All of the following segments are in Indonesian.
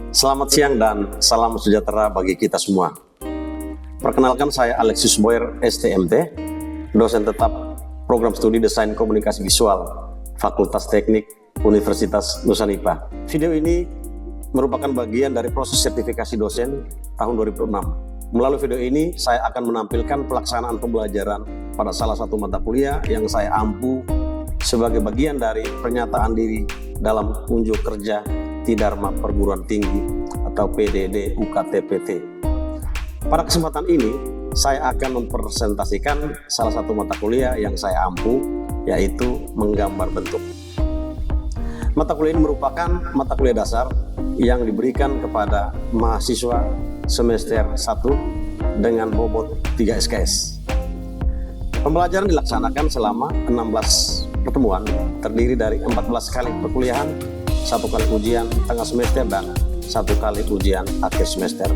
Selamat siang dan salam sejahtera bagi kita semua. Perkenalkan, saya Alexis Boyer, STMT, dosen tetap Program Studi Desain Komunikasi Visual, Fakultas Teknik Universitas Nusa-Nipah. Video ini merupakan bagian dari proses sertifikasi dosen tahun 2006. Melalui video ini, saya akan menampilkan pelaksanaan pembelajaran pada salah satu mata kuliah yang saya ampu sebagai bagian dari pernyataan diri dalam unjuk kerja Tidharma Perguruan Tinggi atau PDD UKT-PT. Pada kesempatan ini, saya akan mempresentasikan salah satu mata kuliah yang saya ampu, yaitu menggambar bentuk. Mata kuliah ini merupakan mata kuliah dasar yang diberikan kepada mahasiswa semester 1 dengan bobot 3 SKS. Pembelajaran dilaksanakan selama 16 pertemuan, terdiri dari 14 kali perkuliahan, 1 kali ujian tengah semester, dan 1 kali ujian akhir semester,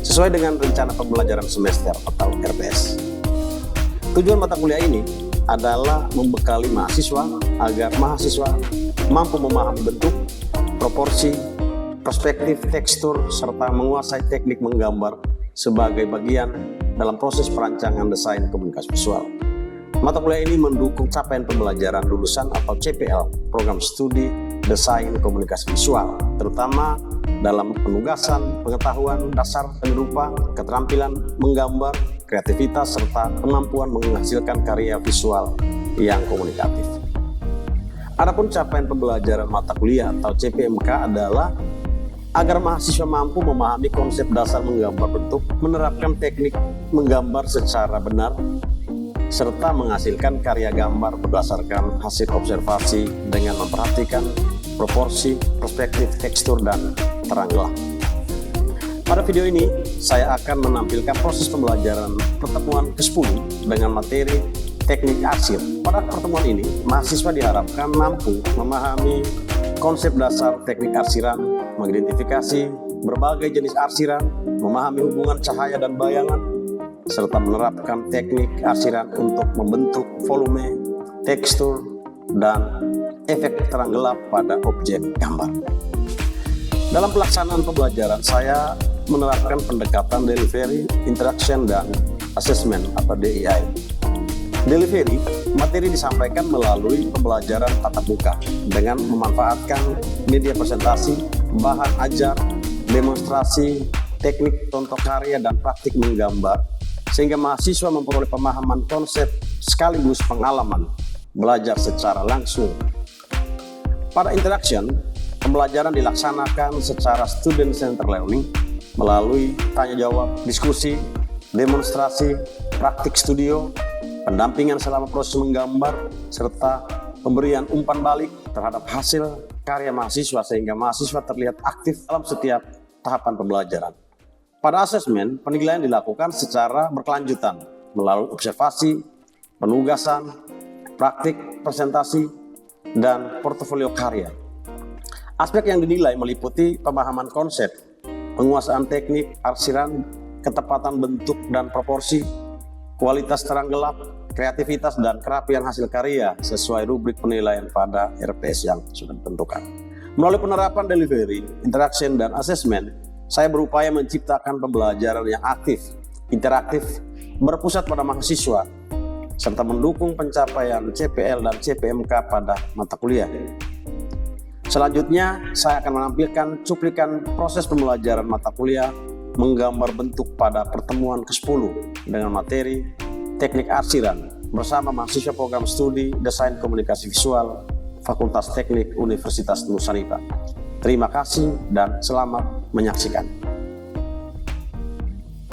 sesuai dengan rencana pembelajaran semester atau RPS. Tujuan mata kuliah ini adalah membekali mahasiswa agar mahasiswa mampu memahami bentuk, proporsi, perspektif, tekstur, serta menguasai teknik menggambar sebagai bagian dalam proses perancangan desain komunikasi visual. Mata kuliah ini mendukung capaian pembelajaran lulusan atau CPL, Program Studi Desain Komunikasi Visual, terutama dalam penugasan, pengetahuan dasar penyerupa, keterampilan menggambar, kreativitas, serta kemampuan menghasilkan karya visual yang komunikatif. Adapun capaian pembelajaran mata kuliah atau CPMK adalah agar mahasiswa mampu memahami konsep dasar menggambar bentuk, menerapkan teknik menggambar secara benar, serta menghasilkan karya gambar berdasarkan hasil observasi dengan memperhatikan proporsi, perspektif, tekstur, dan terang gelap. Pada video ini, saya akan menampilkan proses pembelajaran pertemuan ke-10 dengan materi teknik arsir. Pada pertemuan ini, mahasiswa diharapkan mampu memahami konsep dasar teknik arsiran, mengidentifikasi berbagai jenis arsiran, memahami hubungan cahaya dan bayangan, serta menerapkan teknik arsiran untuk membentuk volume, tekstur, dan efek terang gelap pada objek gambar. Dalam pelaksanaan pembelajaran, saya menerapkan pendekatan delivery, interaction, dan assessment atau DIY. Delivery, materi disampaikan melalui pembelajaran tatap muka dengan memanfaatkan media presentasi, bahan ajar, demonstrasi, teknik contoh karya, dan praktik menggambar, sehingga mahasiswa memperoleh pemahaman konsep sekaligus pengalaman belajar secara langsung. Pada interaction, pembelajaran dilaksanakan secara student-centered learning melalui tanya-jawab, diskusi, demonstrasi, praktik studio, pendampingan selama proses menggambar, serta pemberian umpan balik terhadap hasil karya mahasiswa sehingga mahasiswa terlihat aktif dalam setiap tahapan pembelajaran. Pada asesmen, penilaian dilakukan secara berkelanjutan melalui observasi, penugasan, praktik, presentasi, dan portofolio karya. Aspek yang dinilai meliputi pemahaman konsep, penguasaan teknik arsiran, ketepatan bentuk dan proporsi, kualitas terang gelap, kreativitas, dan kerapian hasil karya sesuai rubrik penilaian pada RPS yang sudah ditentukan. Melalui penerapan delivery, interaction, dan assessment, saya berupaya menciptakan pembelajaran yang aktif, interaktif, berpusat pada mahasiswa, serta mendukung pencapaian CPL dan CPMK pada mata kuliah. Selanjutnya, saya akan menampilkan cuplikan proses pembelajaran mata kuliah menggambar bentuk pada pertemuan ke-10 dengan materi teknik arsiran bersama mahasiswa Program Studi Desain Komunikasi Visual Fakultas Teknik Universitas Nusa-Nipah. Terima kasih dan selamat menyaksikan.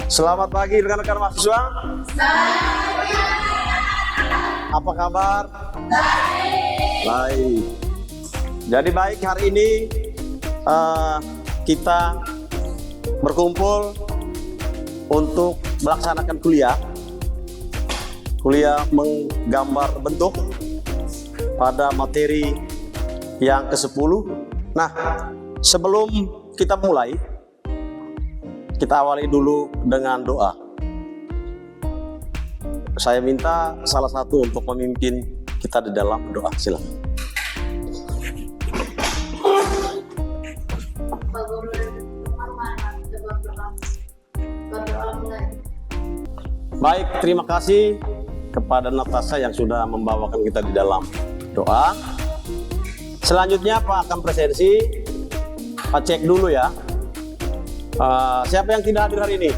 Selamat pagi rekan-rekan mahasiswa. Apa kabar? Baik. Jadi baik, hari ini kita berkumpul untuk melaksanakan kuliah menggambar bentuk pada materi yang ke-10. Nah, sebelum kita mulai, kita awali dulu dengan doa. Saya minta salah satu untuk memimpin kita di dalam doa. Silakan. Baik, terima kasih kepada Natasha yang sudah membawakan kita di dalam doa. Selanjutnya Pak akan presensi. Pak cek dulu ya. Siapa yang tidak hadir hari ini?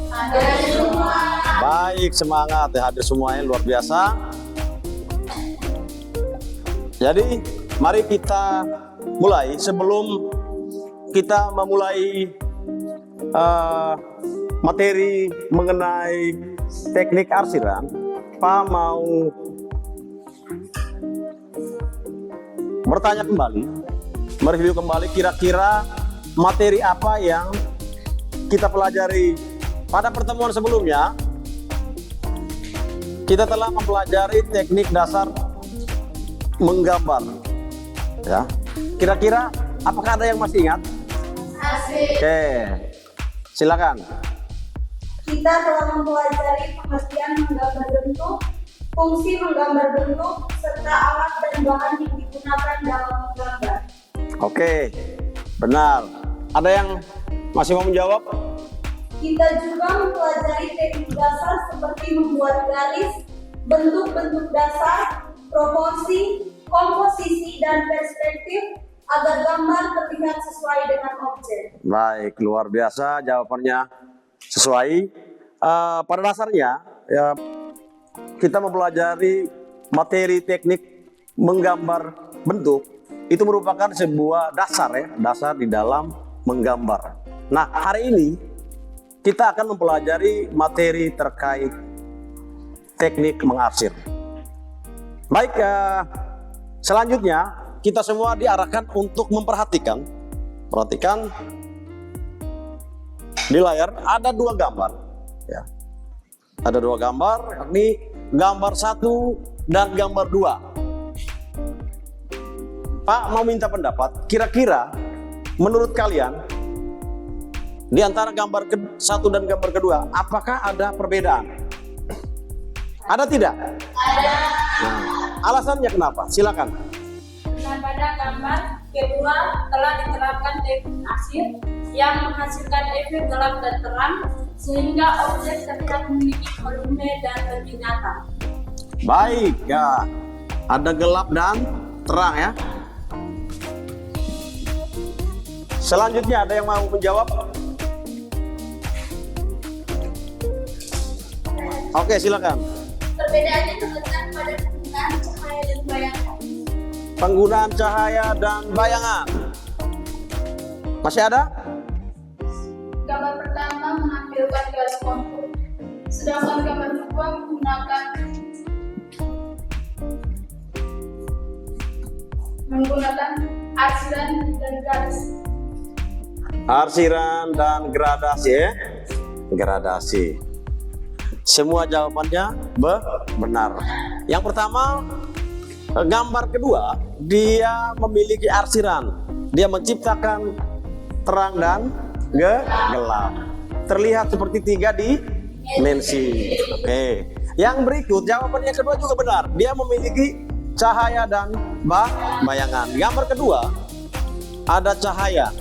Hadir semua. Baik, semangat ya, hadir semuanya, luar biasa. Jadi mari kita mulai. Sebelum kita memulai materi mengenai teknik arsiran, Pak mau bertanya kembali, mereview kembali kira-kira materi apa yang kita pelajari pada pertemuan sebelumnya. Kita telah mempelajari teknik dasar menggambar, ya. Kira-kira apakah ada yang masih ingat? Asik. Oke, silakan. Kita telah mempelajari pengertian menggambar bentuk, fungsi menggambar bentuk, serta alat dan bahan yang digunakan dalam menggambar. Oke, benar. Ada yang masih mau menjawab? Kita juga mempelajari teknik dasar seperti membuat garis, bentuk-bentuk dasar, proporsi, komposisi, dan perspektif agar gambar terlihat sesuai dengan objek. Baik, luar biasa jawabannya sesuai. Pada dasarnya ya, kita mempelajari materi teknik menggambar bentuk itu merupakan sebuah dasar ya, dasar di dalam menggambar. Nah, hari ini kita akan mempelajari materi terkait teknik mengarsir. Baik, selanjutnya kita semua diarahkan untuk perhatikan di layar ada dua gambar, ya. Ada dua gambar, yakni gambar 1 dan gambar 2. Pak mau minta pendapat, kira-kira menurut kalian di antara gambar 1 dan gambar kedua, apakah ada perbedaan? Ada tidak? Ada. Nah, alasannya kenapa? Silakan. Nah, pada gambar kedua telah diterapkan teknik arsir yang menghasilkan efek gelap dan terang sehingga objek terlihat memiliki volume dan lebih nyata. Baik, ya. Ada gelap dan terang ya. Selanjutnya ada yang mau menjawab? Oke, silakan. Perbedaannya terletak pada penggunaan cahaya dan bayangan. Penggunaan cahaya dan bayangan. Masih ada? Gambar pertama menampilkan garis kontur, sedangkan gambar kedua menggunakan arsiran dan garis. Arsiran dan gradasi ya. Gradasi. Semua jawabannya benar. Yang pertama, gambar kedua dia memiliki arsiran. Dia menciptakan terang dan gelap. Terlihat seperti 3 dimensi. Oke. Yang berikut jawabannya kedua juga benar. Dia memiliki cahaya dan bayangan. Gambar kedua ada cahaya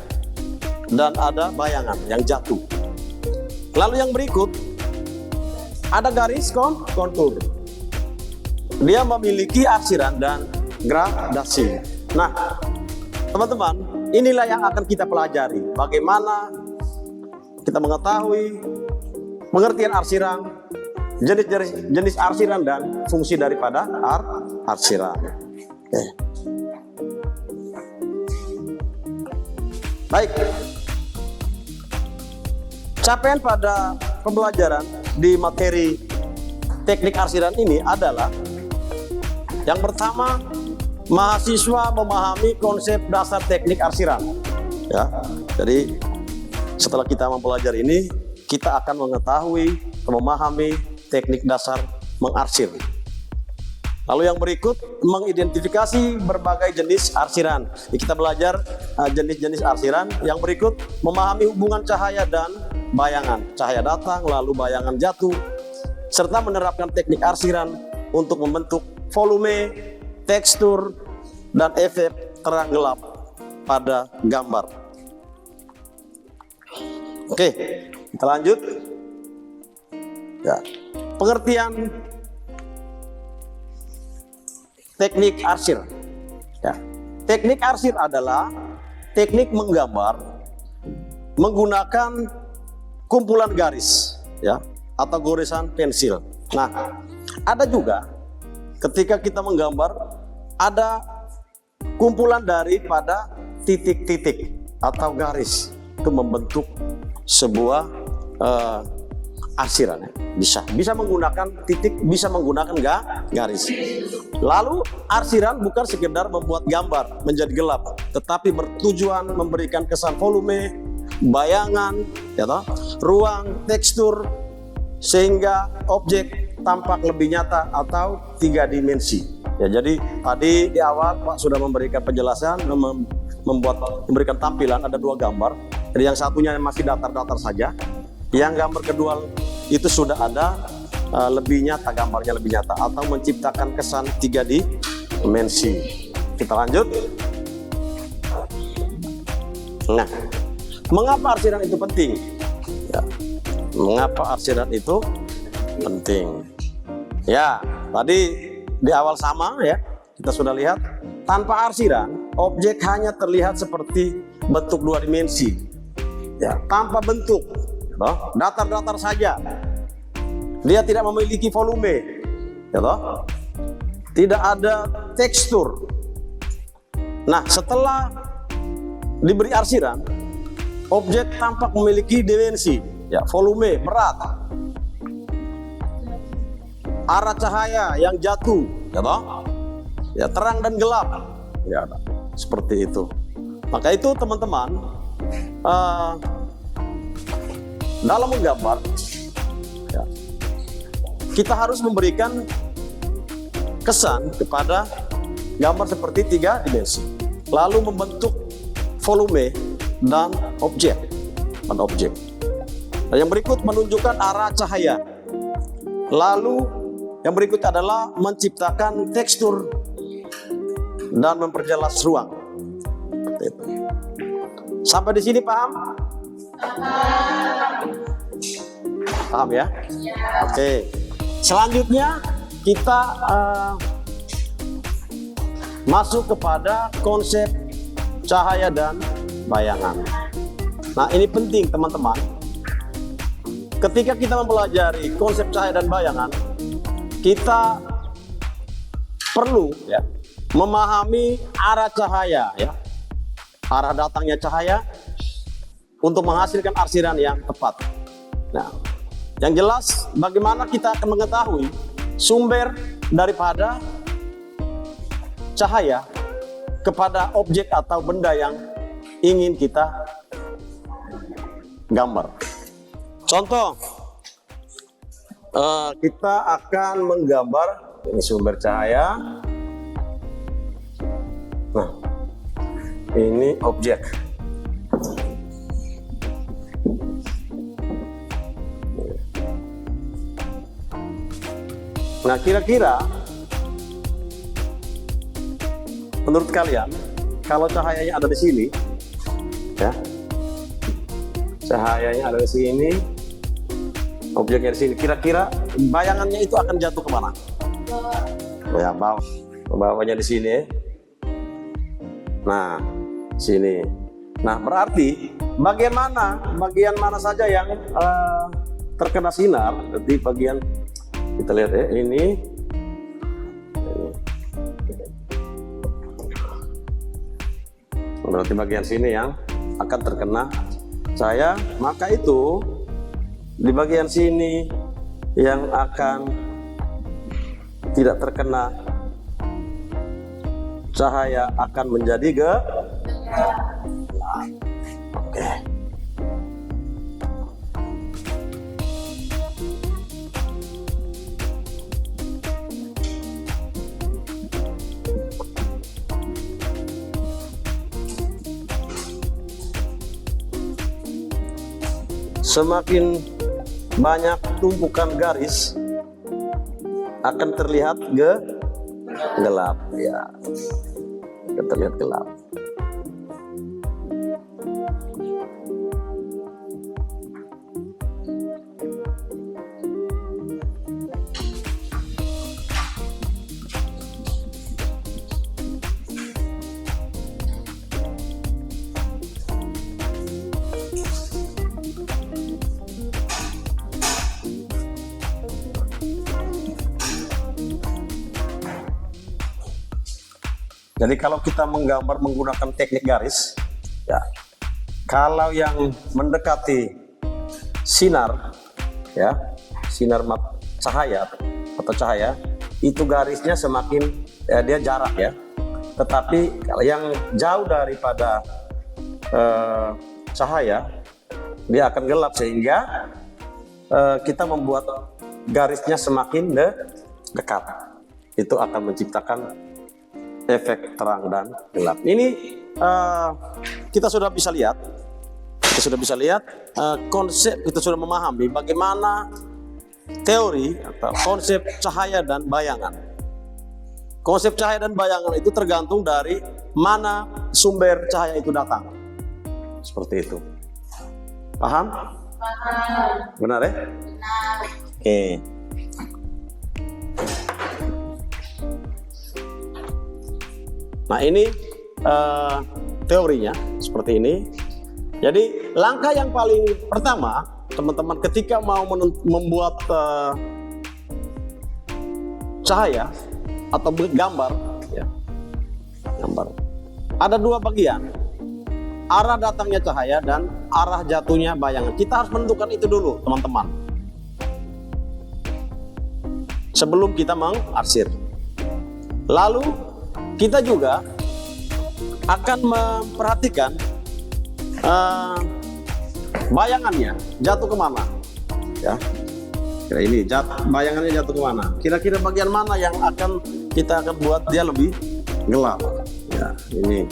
dan ada bayangan yang jatuh. Lalu yang berikut ada garis kontur. Dia memiliki arsiran dan gradasi. Nah, teman-teman, inilah yang akan kita pelajari. Bagaimana kita mengetahui pengertian arsiran, jenis arsiran dan fungsi daripada arsiran. Oke. Baik. Capaian pada pembelajaran di materi teknik arsiran ini adalah yang pertama, mahasiswa memahami konsep dasar teknik arsiran. Ya, jadi setelah kita mempelajari ini, kita akan mengetahui, memahami teknik dasar mengarsir. Lalu yang berikut, mengidentifikasi berbagai jenis arsiran. Jadi kita belajar jenis-jenis arsiran. Yang berikut, memahami hubungan cahaya dan bayangan. Cahaya datang, lalu bayangan jatuh. Serta menerapkan teknik arsiran untuk membentuk volume, tekstur, dan efek terang gelap pada gambar. Oke, kita lanjut. Ya. Pengertian teknik arsir. Ya. Teknik arsir adalah teknik menggambar menggunakan kumpulan garis, ya, atau goresan pensil. Nah, ada juga ketika kita menggambar ada kumpulan daripada titik-titik atau garis itu membentuk sebuah arsiran. Bisa menggunakan titik, bisa menggunakan garis. Lalu arsiran bukan sekedar membuat gambar menjadi gelap, tetapi bertujuan memberikan kesan volume, bayangan, ya toh, ruang, tekstur, sehingga objek tampak lebih nyata atau 3 dimensi. Ya, jadi tadi di awal Pak sudah memberikan penjelasan, memberikan tampilan ada 2 gambar. Jadi yang satunya masih datar-datar saja, yang gambar kedua itu sudah ada lebih nyata, gambarnya lebih nyata atau menciptakan kesan 3 dimensi. Kita lanjut. Nah, mengapa arsiran itu penting? Ya, mengapa arsiran itu penting? Ya, tadi di awal sama ya, kita sudah lihat tanpa arsiran objek hanya terlihat seperti bentuk 2 dimensi, ya, tanpa bentuk, datar-datar saja. Dia tidak memiliki volume, ya toh? Tidak ada tekstur. Nah, setelah diberi arsiran, objek tampak memiliki dimensi, ya, volume, berat, arah cahaya yang jatuh, ya toh? Ya, terang dan gelap, ya, seperti itu. Maka itu teman-teman, dalam menggambar, ya, kita harus memberikan kesan kepada gambar seperti 3 dimensi, lalu membentuk volume dan objek. Nah, yang berikut menunjukkan arah cahaya. Lalu yang berikut adalah menciptakan tekstur dan memperjelas ruang. Sampai di sini paham? Paham ya? Oke. Selanjutnya kita masuk kepada konsep cahaya dan bayangan. Nah, ini penting teman-teman. Ketika kita mempelajari konsep cahaya dan bayangan, kita perlu, ya, memahami arah cahaya, ya, arah datangnya cahaya untuk menghasilkan arsiran yang tepat. Nah, yang jelas bagaimana kita akan mengetahui sumber daripada cahaya kepada objek atau benda yang ingin kita gambar. Contoh, kita akan menggambar ini sumber cahaya. Nah, ini objek. Nah, kira-kira menurut kalian, kalau cahayanya ada di sini, ya, cahayanya ada di sini, objeknya di sini, kira-kira bayangannya itu akan jatuh kemana? Ya, bawahnya di sini. Nah, sini. Nah, berarti bagian mana saja yang terkena sinar? Jadi bagian, kita lihat ya, ini. Berarti bagian sini yang akan terkena cahaya, maka itu di bagian sini yang akan tidak terkena cahaya akan menjadi gelap. Oke. Semakin banyak tumpukan garis akan terlihat gelap, ya, akan terlihat gelap. Jadi kalau kita menggambar menggunakan teknik garis, ya, kalau yang mendekati sinar, ya, sinar cahaya atau cahaya, itu garisnya semakin dia jarak ya. Tetapi kalau yang jauh daripada cahaya, dia akan gelap, sehingga kita membuat garisnya semakin dekat. Itu akan menciptakan efek terang dan gelap. Ini kita sudah bisa lihat, konsep, kita sudah memahami bagaimana teori atau konsep cahaya dan bayangan. Konsep cahaya dan bayangan itu tergantung dari mana sumber cahaya itu datang. Seperti itu. Paham? Benar ya? Benar. Oke. Nah ini teorinya seperti ini. Jadi langkah yang paling pertama, teman-teman, ketika mau membuat cahaya atau gambar, ya, gambar, ada dua bagian: arah datangnya cahaya dan arah jatuhnya bayangan. Kita harus menentukan itu dulu, teman-teman, sebelum kita mengarsir. Lalu kita juga akan memperhatikan bayangannya jatuh kemana, ya. Kira ini bayangannya jatuh kemana? Kira-kira bagian mana yang kita akan buat dia lebih gelap? Ya, ini.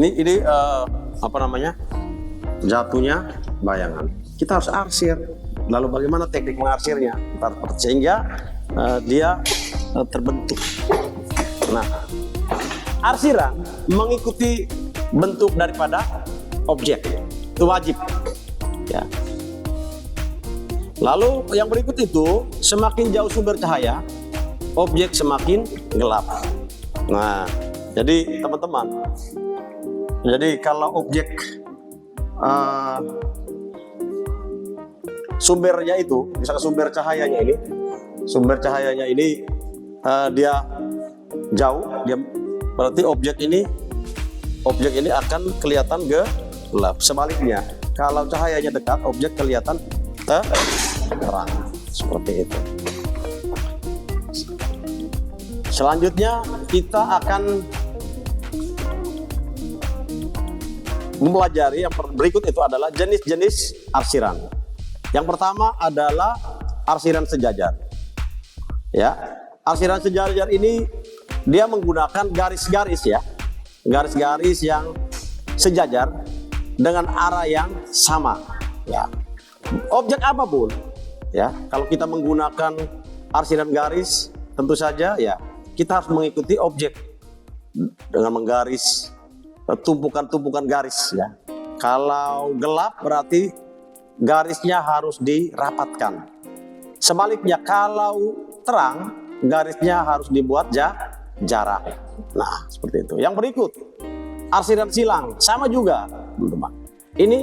Ini apa namanya, jatuhnya bayangan. Kita harus arsir. Lalu bagaimana teknik mengarsirnya? Sehingga dia terbentuk. Nah, arsiran mengikuti bentuk daripada objek, itu wajib. Ya. Lalu yang berikut itu, semakin jauh sumber cahaya, objek semakin gelap. Nah, jadi teman-teman, jadi kalau objek sumbernya itu, misalkan sumber cahayanya ini dia jauh, dia berarti objek ini akan kelihatan gelap. Sebaliknya, kalau cahayanya dekat, objek kelihatan terang. Seperti itu. Selanjutnya kita akan mempelajari yang berikut itu adalah jenis-jenis arsiran. Yang pertama adalah arsiran sejajar. Ya, arsiran sejajar ini dia menggunakan garis-garis ya, garis-garis yang sejajar dengan arah yang sama. Ya, objek apapun, ya, kalau kita menggunakan arsiran garis, tentu saja ya kita harus mengikuti objek dengan menggaris tumpukan-tumpukan garis ya. Kalau gelap berarti garisnya harus dirapatkan. Sebaliknya kalau terang, garisnya harus dibuat jarak. Nah, seperti itu. Yang berikut, arsiran silang, sama juga, teman-teman. Ini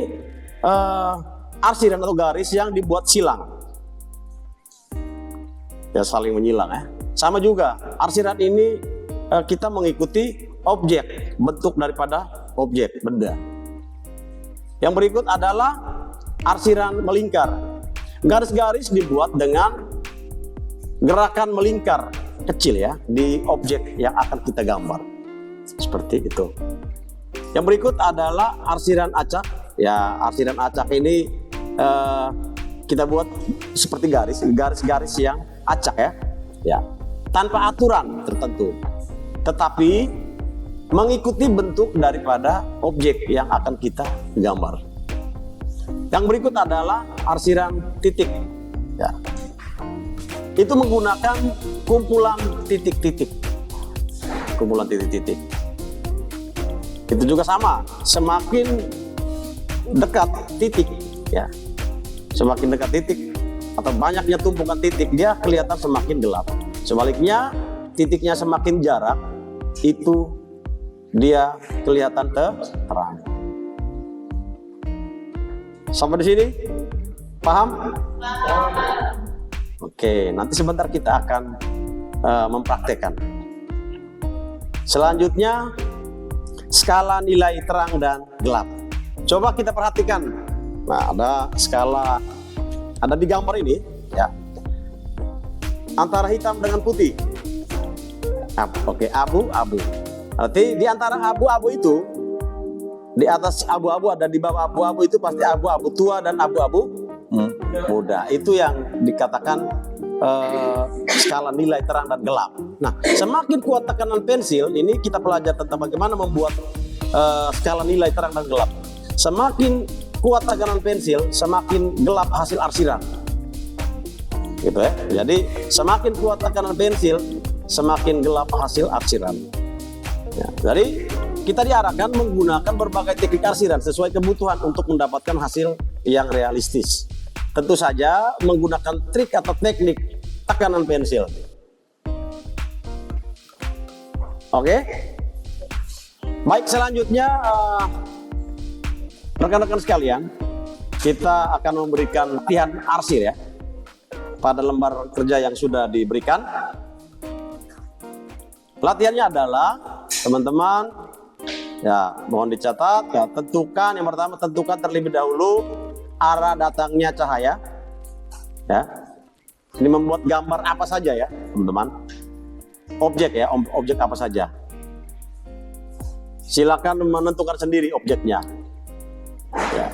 arsiran atau garis yang dibuat silang. Ya, saling menyilang ya. Sama juga, arsiran ini kita mengikuti objek, bentuk daripada objek, benda. Yang berikut adalah arsiran melingkar. Garis-garis dibuat dengan gerakan melingkar kecil ya di objek yang akan kita gambar. Seperti itu. Yang berikut adalah arsiran acak. Ya, arsiran acak ini kita buat seperti garis-garis yang acak ya. Ya, tanpa aturan tertentu. Tetapi mengikuti bentuk daripada objek yang akan kita gambar. Yang berikut adalah arsiran titik. Ya. Itu menggunakan kumpulan titik-titik. kumpulan titik-titik. Itu juga sama, semakin dekat titik, ya, semakin dekat titik atau banyaknya tumpukan titik, dia kelihatan semakin gelap. Sebaliknya, titiknya semakin jarak, itu dia kelihatan terang. Sampai di sini, paham? Oke, nanti sebentar kita akan mempraktekkan. Selanjutnya, skala nilai terang dan gelap. Coba kita perhatikan. Nah, ada skala, ada di gambar ini, ya. Antara hitam dengan putih. Oke, abu-abu. Berarti di antara abu-abu itu, di atas abu-abu ada di bawah abu-abu itu pasti abu-abu tua dan abu-abu muda. Itu yang dikatakan skala nilai terang dan gelap. Nah, semakin kuat tekanan pensil, ini kita pelajari tentang bagaimana membuat skala nilai terang dan gelap. Semakin kuat tekanan pensil, semakin gelap hasil arsiran. Gitu ya. Jadi semakin kuat tekanan pensil, semakin gelap hasil arsiran. Ya, jadi kita diarahkan menggunakan berbagai teknik arsiran sesuai kebutuhan untuk mendapatkan hasil yang realistis. Tentu saja menggunakan trik atau teknik tekanan pensil. Oke. Baik, selanjutnya rekan-rekan sekalian, kita akan memberikan latihan arsir ya pada lembar kerja yang sudah diberikan. Latihannya adalah teman-teman, ya mohon dicatat, ya, tentukan yang pertama, tentukan terlebih dahulu arah datangnya cahaya. Ya, ini membuat gambar apa saja ya teman-teman. Objek ya, objek apa saja. Silakan menentukan sendiri objeknya. Ya.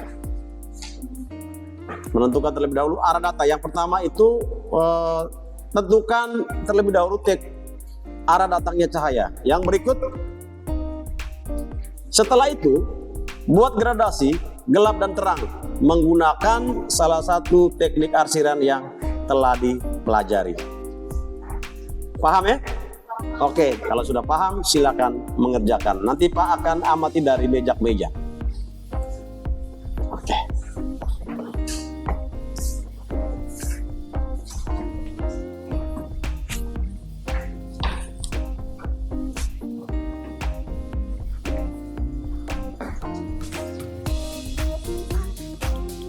Menentukan terlebih dahulu arah data. Yang pertama itu tentukan terlebih dahulu arah datangnya cahaya. Yang berikut, setelah itu buat gradasi gelap dan terang menggunakan salah satu teknik arsiran yang telah dipelajari. Paham ya? Oke, kalau sudah paham silakan mengerjakan. Nanti Pak akan amati dari meja-meja. Oke.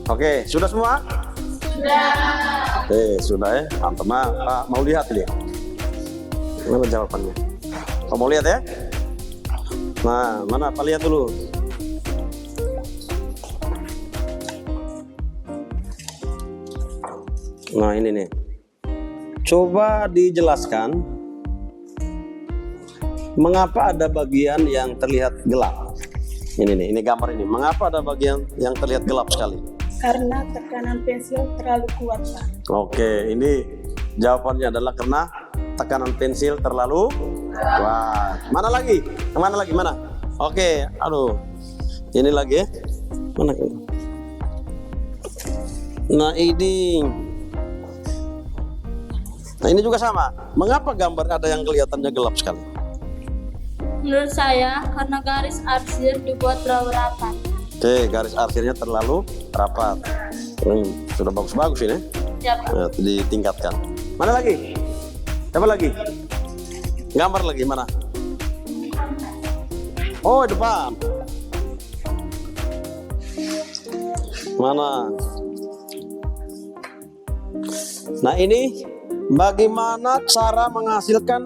Oke, sudah semua? Sudah. Oke, sudah ya. Teman-teman, Pak mau lihat ini. Mana jawabannya? Pak mau lihat ya? Nah, mana Pak lihat dulu. Nah, ini nih. Coba dijelaskan mengapa ada bagian yang terlihat gelap. Ini nih, ini gambar ini. Mengapa ada bagian yang terlihat gelap sekali? Karena tekanan pensil terlalu kuat, Pak. Oke, ini jawabannya adalah karena tekanan pensil terlalu kuat. Mana lagi? Mana lagi? Mana? Oke, aduh. Ini lagi ya. Mana? Nah, ini. Nah, ini juga sama. Mengapa gambar ada yang kelihatannya gelap sekali? Menurut saya, karena garis arsir dibuat terlalu rapat. Oke, garis arsirnya terlalu rapat. Sudah bagus-bagus ini. Ya, Pak. Nah, ditingkatkan. Mana lagi? Siapa lagi? Gambar lagi mana? Oh, depan. Mana? Nah, ini bagaimana cara menghasilkan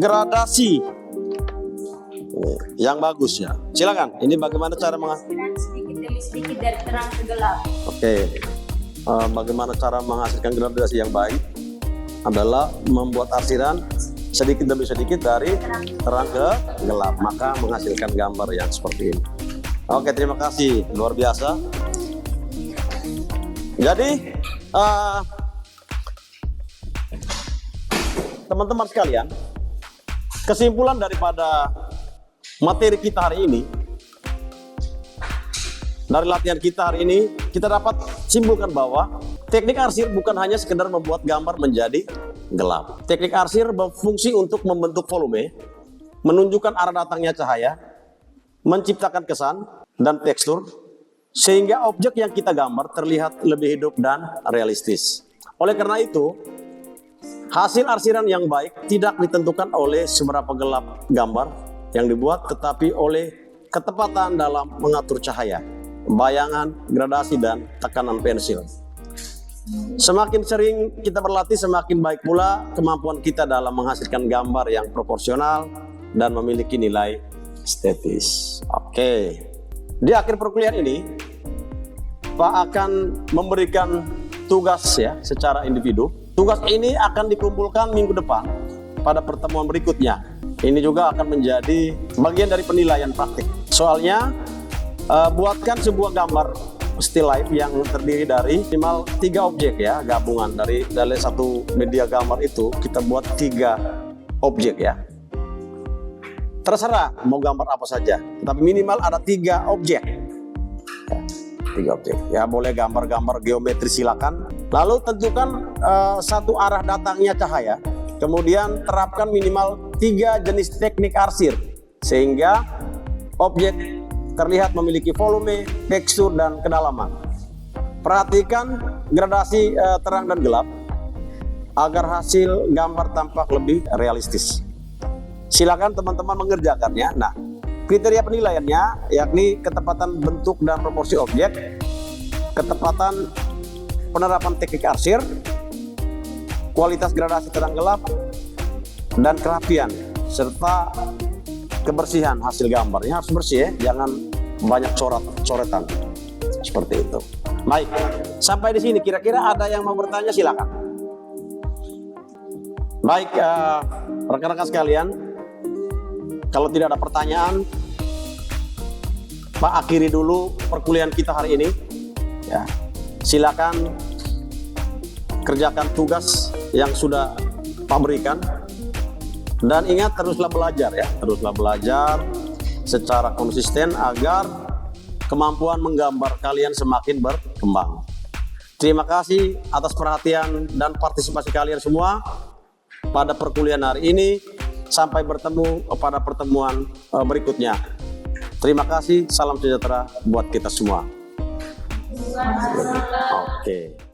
gradasi yang bagus ya? Silakan. Ini bagaimana cara menghasilkan Sedikit demi sedikit dari terang ke gelap. Oke. Bagaimana cara menghasilkan gradasi yang baik adalah membuat arsiran sedikit demi sedikit dari terang ke gelap, maka menghasilkan gambar yang seperti ini. Oke, terima kasih, luar biasa. Jadi teman-teman sekalian, kesimpulan daripada materi kita hari ini, dari latihan kita hari ini, kita dapat simpulkan bahwa teknik arsir bukan hanya sekedar membuat gambar menjadi gelap. Teknik arsir berfungsi untuk membentuk volume menunjukkan arah datangnya cahaya, menciptakan kesan dan tekstur, sehingga objek yang kita gambar terlihat lebih hidup dan realistis. Oleh karena itu, hasil arsiran yang baik tidak ditentukan oleh seberapa gelap gambar yang dibuat, tetapi oleh ketepatan dalam mengatur cahaya, bayangan, gradasi, dan tekanan pensil. Semakin sering kita berlatih, semakin baik pula kemampuan kita dalam menghasilkan gambar yang proporsional dan memiliki nilai estetis. Oke. Di akhir perkuliahan ini, Pak akan memberikan tugas ya secara individu. Tugas ini akan dikumpulkan minggu depan pada pertemuan berikutnya. Ini juga akan menjadi bagian dari penilaian praktik. Soalnya, buatkan sebuah gambar still life yang terdiri dari minimal 3 objek ya, gabungan dari satu media gambar itu kita buat 3 objek ya. Terserah mau gambar apa saja, tapi minimal ada 3 objek. Ya, 3 objek. Ya, boleh gambar-gambar geometri silakan. Lalu tentukan satu arah datangnya cahaya. Kemudian terapkan minimal 3 jenis teknik arsir sehingga objek terlihat memiliki volume, tekstur, dan kedalaman. Perhatikan gradasi terang dan gelap agar hasil gambar tampak lebih realistis. Silakan teman-teman mengerjakannya. Nah, kriteria penilaiannya yakni ketepatan bentuk dan proporsi objek, ketepatan penerapan teknik arsir, kualitas gradasi terang gelap, dan kerapian serta kebersihan hasil gambarnya harus bersih ya, jangan banyak coretan seperti itu. Baik, sampai di sini kira-kira ada yang mau bertanya silakan. Baik, rekan-rekan sekalian, kalau tidak ada pertanyaan, Pak akhiri dulu perkuliahan kita hari ini. Ya, silakan kerjakan tugas yang sudah Pak berikan. Dan ingat, teruslah belajar ya, teruslah belajar secara konsisten agar kemampuan menggambar kalian semakin berkembang. Terima kasih atas perhatian dan partisipasi kalian semua pada perkuliahan hari ini. Sampai bertemu pada pertemuan berikutnya. Terima kasih, salam sejahtera buat kita semua. Oke.